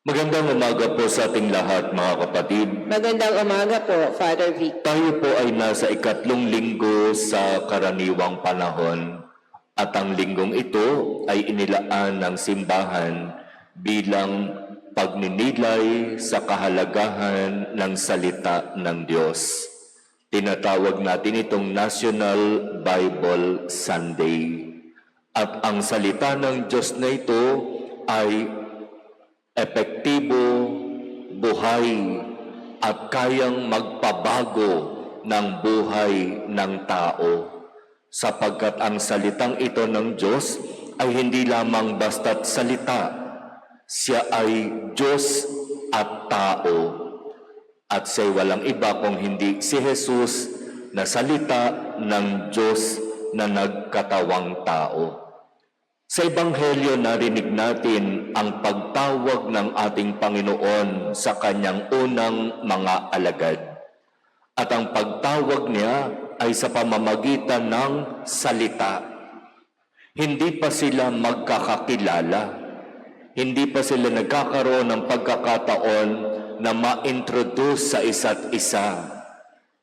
Magandang umaga po sa ating lahat, mga kapatid. Magandang umaga po, Father Vic. Tayo po ay nasa ikatlong linggo sa karaniwang panahon at ang linggong ito ay inilaan ng simbahan bilang pagninilay sa kahalagahan ng salita ng Diyos. Tinatawag natin itong National Bible Sunday. At ang salita ng Diyos na ito ay epektibo, buhay, at kayang magpabago ng buhay ng tao. Sapagkat ang salitang ito ng Diyos ay hindi lamang basta't salita. Siya ay Diyos at tao. At siya'y walang iba kung hindi si Jesus na salita ng Diyos na nagkatawang tao. Sa Ebanghelyo narinig natin ang pagtawag ng ating Panginoon sa kanyang unang mga alagad. At ang pagtawag niya ay sa pamamagitan ng salita. Hindi pa sila magkakakilala. Hindi pa sila nagkakaroon ng pagkakataon na ma-introduce sa isa't isa.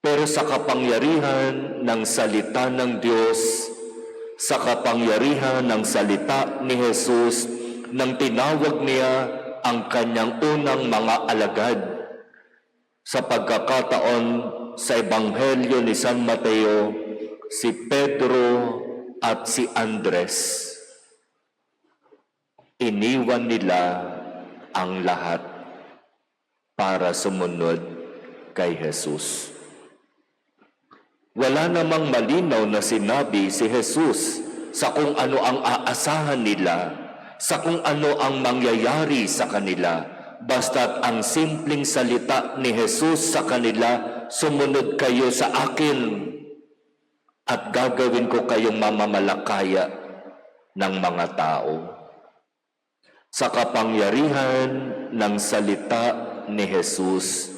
Pero sa kapangyarihan ng salita ng Diyos, sa kapangyarihan ng salita ni Jesus nang tinawag niya ang kanyang unang mga alagad. Sa pagkakataon sa Ebanghelyo ni San Mateo, si Pedro at si Andres, iniwan nila ang lahat para sumunod kay Jesus. Wala namang malinaw na sinabi si Jesus sa kung ano ang aasahan nila, sa kung ano ang mangyayari sa kanila. Basta't ang simpleng salita ni Jesus sa kanila, sumunod kayo sa akin at gagawin ko kayong mamamalakaya ng mga tao. Sa kapangyarihan ng salita ni Jesus,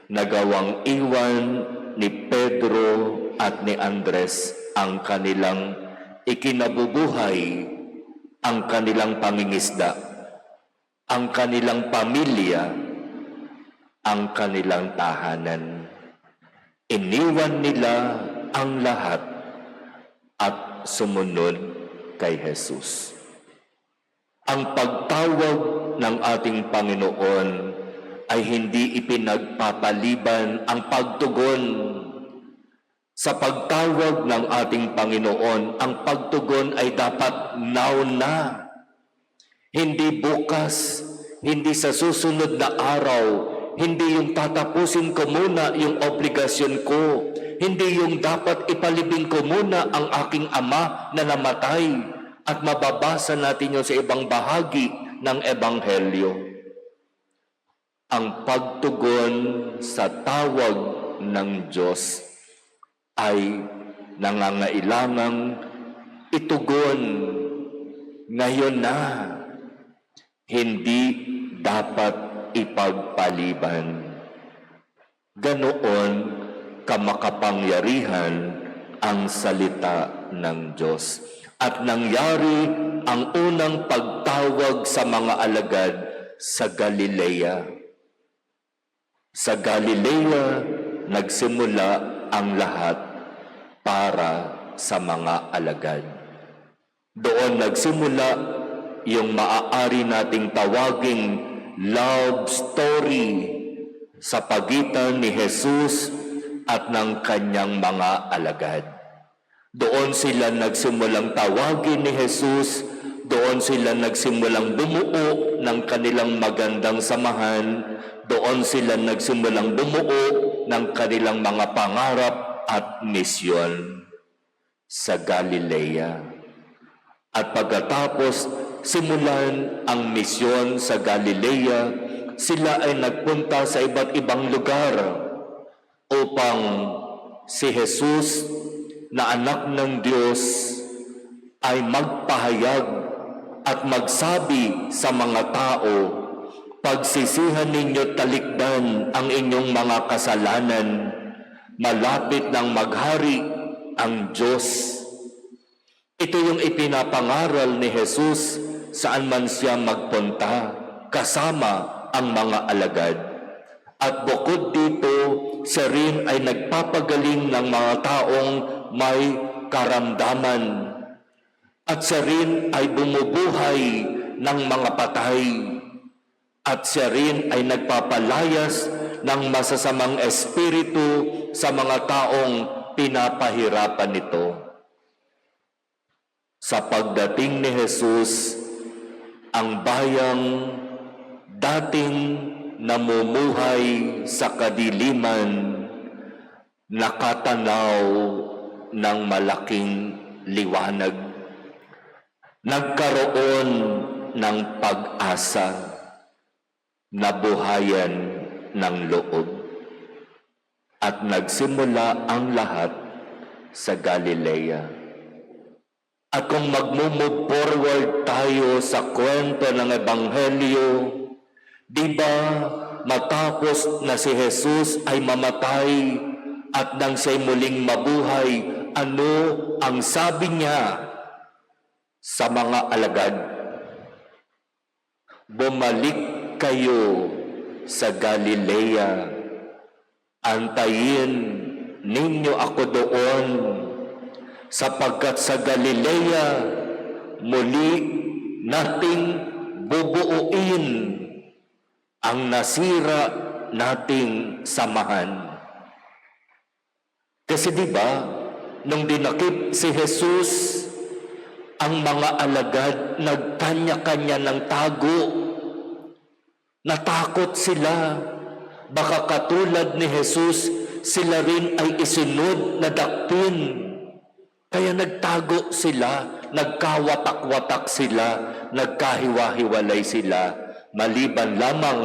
nagawang iwan ni Pedro at ni Andres ang kanilang ikinabubuhay, ang kanilang pangingisda, ang kanilang pamilya, ang kanilang tahanan. Iniwan nila ang lahat at sumunod kay Jesus. Ang pagtawag ng ating Panginoon ay hindi ipinagpapaliban ang pagtugon. Sa pagtawag ng ating Panginoon, ang pagtugon ay dapat now na. Hindi bukas, hindi sa susunod na araw, hindi yung tatapusin ko muna yung obligasyon ko, hindi yung dapat ipalibing ko muna ang aking ama na namatay. At mababasa natin yun sa ibang bahagi ng Ebanghelyo. Ang pagtugon sa tawag ng Diyos ay nangangailangang itugon ngayon na. Hindi dapat ipagpaliban. Ganoon kamakapangyarihan ang salita ng Diyos. At nangyari ang unang pagtawag sa mga alagad sa Galilea. Sa Galilea, nagsimula ang lahat para sa mga alagad. Doon nagsimula yung maaari nating tawaging love story sa pagitan ni Jesus at ng kanyang mga alagad. Doon sila nagsimulang tawagin ni Jesus, doon sila nagsimulang bumuo ng kanilang magandang samahan, doon sila nagsimulang bumuo ng kanilang mga pangarap at misyon sa Galilea. At pagkatapos simulan ang misyon sa Galilea, sila ay nagpunta sa iba't ibang lugar upang si Jesus na anak ng Diyos ay magpahayag at magsabi sa mga tao, pagsisihan ninyo talikdan ang inyong mga kasalanan, malapit nang maghari ang Diyos. Ito yung ipinapangaral ni Jesus saan man siya magpunta. kasama ang mga alagad. At bukod dito, siya rin ay nagpapagaling ng mga taong may karamdaman. At siya rin ay bumubuhay ng mga patay. At siya rin ay nagpapalayas ng masasamang espiritu sa mga taong pinapahirapan nito. Sa pagdating ni Jesus, ang bayang dating namumuhay sa kadiliman, nakatanaw ng malaking liwanag. Nagkaroon ng pag-asa, nabuhayan ng loob, at nagsimula ang lahat sa Galilea. At kung mag-move forward tayo sa kwento ng Ebanghelyo, di ba matapos na si Jesus ay mamatay at nang siya'y muling mabuhay, ano ang sabi niya sa mga alagad? Bumalik kayo sa Galilea, antayin ninyo ako doon, sapagkat sa Galilea muli nating bubuuin ang nasira nating samahan. Kasi di ba, nung dinakip si Jesus, ang mga alagad nagkanya-kanya ng tago. Natakot sila. Baka katulad ni Jesus, sila rin ay isunod na dakpin. Kaya nagtago sila, nagkawatak-watak sila, nagkahiwa-hiwalay sila, maliban lamang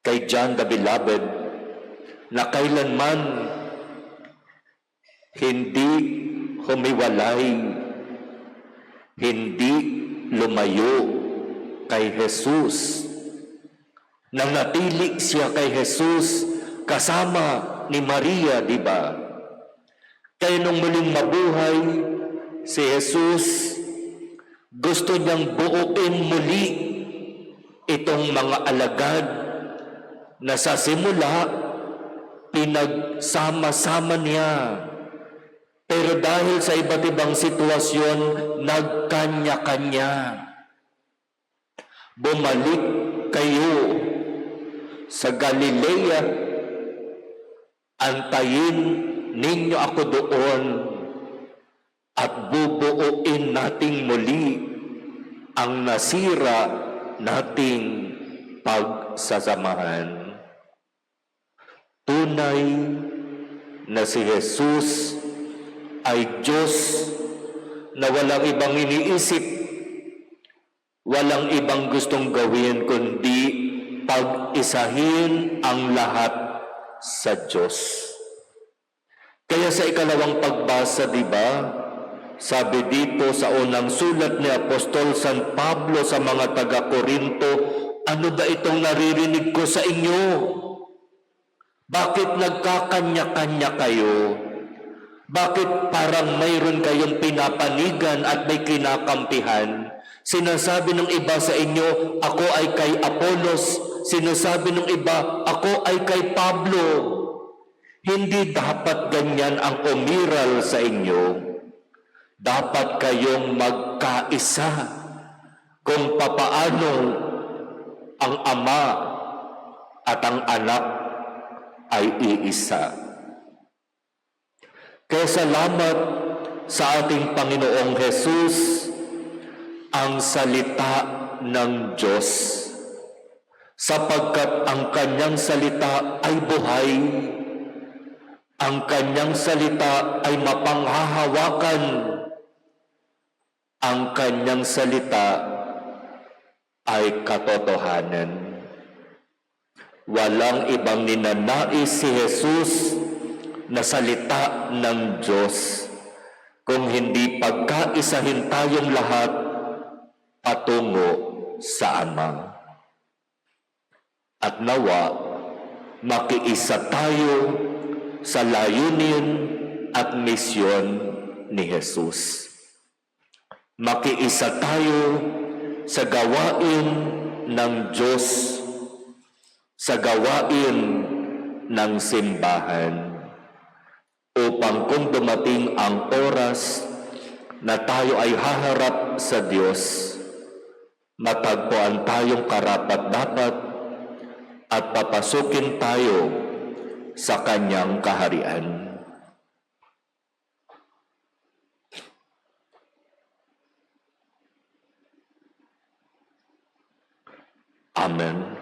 kay John the Beloved, na kailanman hindi humiwalay, hindi lumayo kay Jesus. Nanatili siya kay Jesus kasama ni Maria, di ba? Kaya nung muling mabuhay si Jesus, gusto niyang buuin muli itong mga alagad na sa simula pinagsama-sama niya. Pero dahil sa iba't ibang sitwasyon, nagkanya-kanya. Bumalik kayo sa Galilea, antayin ninyo ako doon at bubuuin nating muli ang nasira nating pagsasamahan. Tunay na si Jesus ay Diyos na walang ibang iniisip, walang ibang gustong gawin kundi pag-isahin ang lahat sa Diyos. Kaya sa ikalawang pagbasa, di ba, sabi dito sa unang sulat ni Apostol San Pablo sa mga taga-Korinto, ano ba itong naririnig ko sa inyo? Bakit nagkakanya-kanya kayo? Bakit parang mayroon kayong pinapanigan at may kinakampihan? Sinasabi ng iba sa inyo, ako ay kay Apolos. Sinasabi ng iba, ako ay kay Pablo. Hindi dapat ganyan ang umiral sa inyo. Dapat kayong magkaisa kung papaano ang Ama at ang Anak ay iisa. Kaya salamat sa ating Panginoong Jesus, ang salita ng Diyos, sapagkat ang kanyang salita ay buhay, ang kanyang salita ay mapanghahawakan, ang kanyang salita ay katotohanan. Walang ibang ninanais si Jesus na salita ng Diyos, kung hindi pagkaisahin tayong lahat patungo sa Ama. At nawa, makiisa tayo sa layunin at misyon ni Jesus. Makiisa tayo sa gawain ng Diyos, sa gawain ng simbahan, upang kung dumating ang oras na tayo ay haharap sa Diyos, matagpuan tayong karapat-dapat at papasukin tayo sa Kanyang kaharian. Amen.